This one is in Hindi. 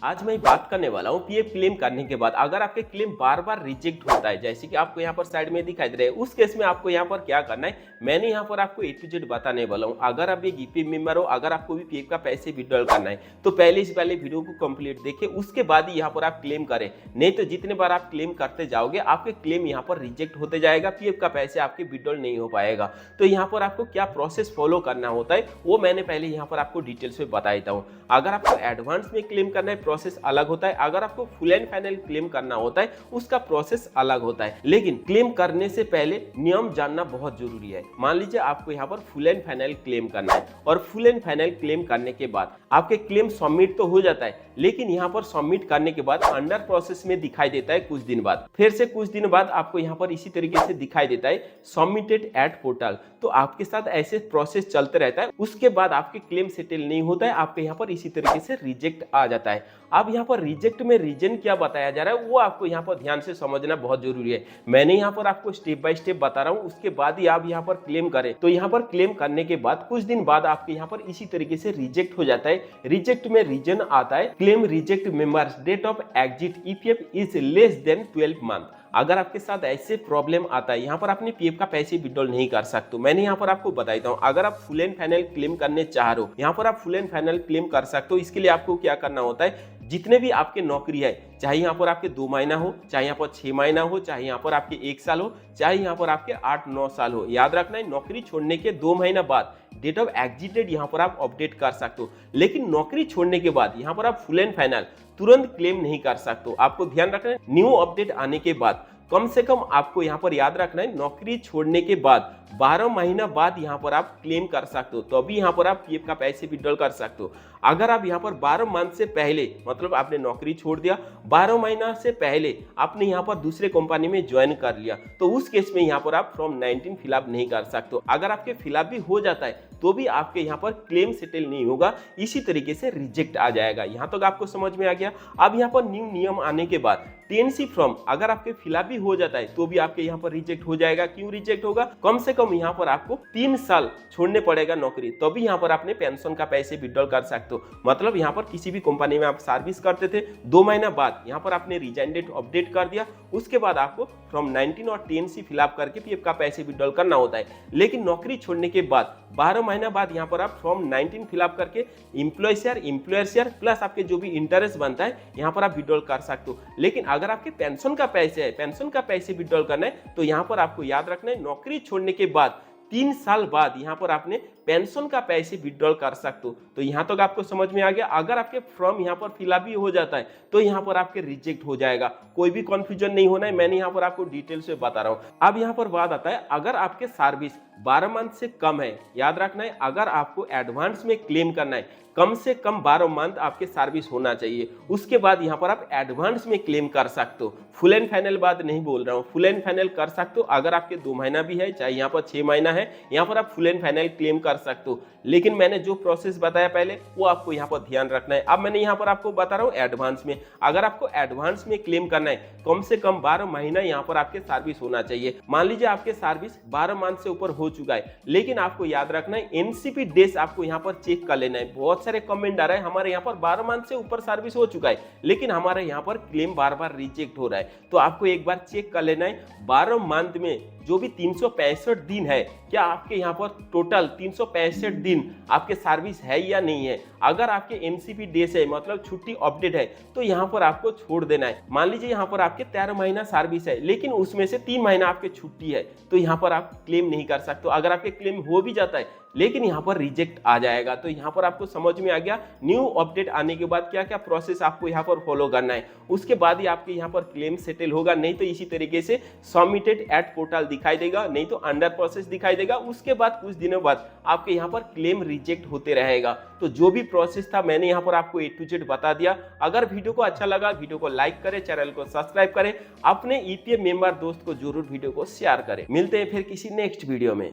आज मैं बात करने वाला हूँ पीएफ क्लेम करने के बाद अगर आपके क्लेम बार बार रिजेक्ट होता है, जैसे कि आपको यहाँ पर साइड में दिखाई दे रहा है, उस केस में आपको यहाँ पर क्या करना है, मैंने यहाँ पर आपको ए टू जेड बताने वाला हूँ। अगर आप एक ईपीएफ मेंबर हो, अगर आपको भी पीएफ का पैसे विड्रॉल करना है तो पहले इस वाले वीडियो को कंप्लीट देखिए, उसके बाद ही यहाँ पर आप क्लेम करें। नहीं तो जितने बार आप क्लेम करते जाओगे आपके क्लेम यहाँ पर रिजेक्ट होते जाएगा, पीएफ का पैसे आपके विड्रॉल नहीं हो पाएगा। तो यहाँ पर आपको क्या प्रोसेस फॉलो करना होता है वो मैंने पहले यहाँ पर आपको डिटेल्स में बता देता हूँ। अगर आपको एडवांस में क्लेम करना है प्रोसेस अलग होता है, अगर आपको फुल एंड फाइनल क्लेम करना होता है उसका प्रोसेस अलग होता है। लेकिन क्लेम करने से पहले नियम जानना बहुत जरूरी है। मान लीजिए आपको यहाँ पर फुल एंड फाइनल क्लेम करना है और फुल एंड फाइनल क्लेम करने के बाद आपके क्लेम सबमिट तो हो जाता है, लेकिन यहाँ पर सबमिट करने के बाद अंडर प्रोसेस में दिखाई देता है कुछ दिन बाद, फिर से कुछ दिन बाद आपको यहाँ पर इसी तरीके से दिखाई देता है सबमिटेड एट पोर्टल। तो आपके साथ ऐसे प्रोसेस चलते रहता है, उसके बाद आपके क्लेम सेटल नहीं होता है, आपके यहाँ पर इसी तरीके से रिजेक्ट आ जाता है। अब यहाँ पर रिजेक्ट में रीजन क्या बताया जा रहा है वो आपको यहाँ पर ध्यान से समझना बहुत जरूरी है। मैंने यहाँ पर आपको स्टेप बाय स्टेप बता रहा हूँ, उसके बाद ही आप यहाँ पर क्लेम करें। तो यहाँ पर क्लेम करने के बाद कुछ दिन बाद आपके यहाँ पर इसी तरीके से रिजेक्ट हो जाता है। रिजेक्ट में रीजन आता है claim reject members date of exit EPF is less than 12 month. अगर आपके साथ ऐसे प्रॉब्लम आता है, यहाँ पर आपने पीएफ का पैसे विड्रॉल नहीं कर सकते, मैंने यहाँ पर आपको बताता हूँ। अगर आप फुल एंड फाइनल क्लेम करने चाह रहे हो, यहाँ पर आप फुल एंड फाइनल क्लेम कर सकते हो। इसके लिए आपको क्या करना होता है, जितने भी आपके नौकरी है, चाहे यहाँ पर आपके 2 महीना हो, चाहे यहाँ पर 6 महीना हो, चाहे यहाँ पर आपके 1 साल हो, चाहे यहाँ पर आपके 8-9 साल हो, याद रखना है नौकरी छोड़ने के 2 महीना बाद डेट ऑफ एग्जिट डेट यहाँ पर आप अपडेट कर सकते हो। लेकिन नौकरी छोड़ने के बाद यहाँ पर आप फुल एंड फाइनल तुरंत क्लेम नहीं कर सकते हो। आपको ध्यान रखना है न्यू अपडेट आने के बाद कम से कम आपको यहाँ पर याद रखना है नौकरी छोड़ने के बाद 12 महीना बाद यहाँ पर आप क्लेम कर सकते हो, तो अभी यहाँ पर आप पीएफ का पैसे विड्रॉल कर सकते हो। अगर आप यहाँ पर 12 मंथ से पहले, मतलब आपने नौकरी छोड़ दिया, 12 महीना से पहले आपने यहाँ पर दूसरे कंपनी में ज्वाइन कर लिया, तो उस केस में यहाँ पर आप फॉर्म 19 फिलअप नहीं कर सकते। अगर आपके फिलअप भी हो जाता है तो भी आपके यहाँ पर क्लेम सेटल नहीं होगा, इसी तरीके से रिजेक्ट आ जाएगा। यहाँ तक आपको समझ में आ गया। अब यहाँ पर न्यू नियम आने के बाद टीएनसी फॉर्म अगर आपके फिलअप भी हो जाता है तो भी आपके यहाँ पर रिजेक्ट हो जाएगा। क्यों रिजेक्ट होगा, कम से कम यहाँ पर आपको 3 साल छोड़ने पड़ेगा नौकरी, तभी यहाँ पर आपने पेंशन का पैसे विड्रॉल कर सकते हो। मतलब यहाँ पर किसी भी कंपनी में आप सर्विस करते थे, 2 महीना बाद यहाँ पर आपने रिजाइन डेट अपडेट कर दिया, उसके बाद आपको फॉर्म 19 और टीएनसी फिलअप करके पीएफ का पैसे विड्रॉल करना होता है। लेकिन नौकरी छोड़ने के बाद 12 महीना बाद यहाँ पर आप फॉर्म 19 फिलअप करके एम्प्लॉयर शेयर प्लस आपके जो भी इंटरेस्ट बनता है यहाँ पर आप विड्रॉल कर सकते हो। लेकिन अगर आपके पेंशन का पैसे है, पेंशन का पैसे विड्रॉल करना है, तो यहाँ पर आपको याद रखना है नौकरी छोड़ने के बाद 3 साल बाद यहाँ पर आपने पेंशन का पैसे विड्रॉल कर सकते हो। तो यहाँ तक आपको समझ में आ गया। अगर आपके फॉर्म यहाँ पर फिलअप भी हो जाता है तो यहाँ पर आपके रिजेक्ट हो जाएगा, कोई भी कंफ्यूजन नहीं होना है, मैंने यहाँ पर आपको डिटेल से बता रहा हूँ। अब यहाँ पर बात आता है अगर आपके सर्विस 12 मंथ से कम है, याद रखना है अगर आपको एडवांस में क्लेम करना है कम से कम 12 मंथ आपके सर्विस होना चाहिए, उसके बाद यहाँ पर आप एडवांस में क्लेम कर सकते हो। फुल एंड फाइनल बात नहीं बोल रहा हूँ, फुल एंड फाइनल कर सकते हो। अगर आपके 2 महीना भी है, चाहे यहाँ पर 6 महीना है, यहाँ पर आप फुल एंड फाइनल क्लेम कर सकते हो। लेकिन मैंने जो प्रोसेस बताया पहले वो आपको यहाँ पर ध्यान रखना है। अब मैंने यहाँ पर आपको बता रहा हूँ एडवांस में, अगर आपको एडवांस में क्लेम करना है कम से कम 12 महीना यहाँ पर आपके सर्विस होना चाहिए। मान लीजिए आपके सर्विस 12 मंथ से ऊपर हो चुका है, लेकिन आपको याद रखना है एनसीपी डेज आपको यहाँ पर चेक कर लेना है। बहुत सारे कमेंट आ रहा है हमारे यहाँ पर 12 मंथ से ऊपर सर्विस हो चुका है, लेकिन हमारे यहाँ पर क्लेम बार बार रिजेक्ट हो रहा है। तो आपको एक बार चेक कर लेना है 12 मंथ में जो भी 365 दिन है, क्या आपके यहाँ पर टोटल 365 दिन आपके सर्विस है या नहीं है। अगर आपके एनसीपी डेज है, मतलब छुट्टी अपडेट है, तो यहाँ पर आपको छोड़ देना है। मान लीजिए यहाँ पर आपके 13 महीना सर्विस है, लेकिन उसमें से 3 महीना आपके छुट्टी है, तो यहाँ पर आप क्लेम नहीं कर सकते। अगर आपके क्लेम हो भी जाता है लेकिन यहाँ पर रिजेक्ट आ जाएगा। तो यहाँ पर आपको समझ में आ गया न्यू अपडेट आने के बाद क्या क्या प्रोसेस आपको यहाँ पर फॉलो करना है, उसके बाद ही आपके यहाँ पर क्लेम सेटल होगा। नहीं तो इसी तरीके से सबमिटेड एट पोर्टल दिखाई देगा, नहीं तो अंडर प्रोसेस दिखाई देगा, उसके बाद कुछ दिनों बाद आपके यहाँ पर क्लेम रिजेक्ट होते रहेगा। तो जो भी प्रोसेस था मैंने यहाँ पर आपको ए टू जेड बता दिया। अगर वीडियो को अच्छा लगा वीडियो को लाइक करें, चैनल को सब्सक्राइब करें, अपने ईपीएफ मेंबर दोस्त को जरूर वीडियो को शेयर करें। मिलते हैं फिर किसी नेक्स्ट वीडियो में।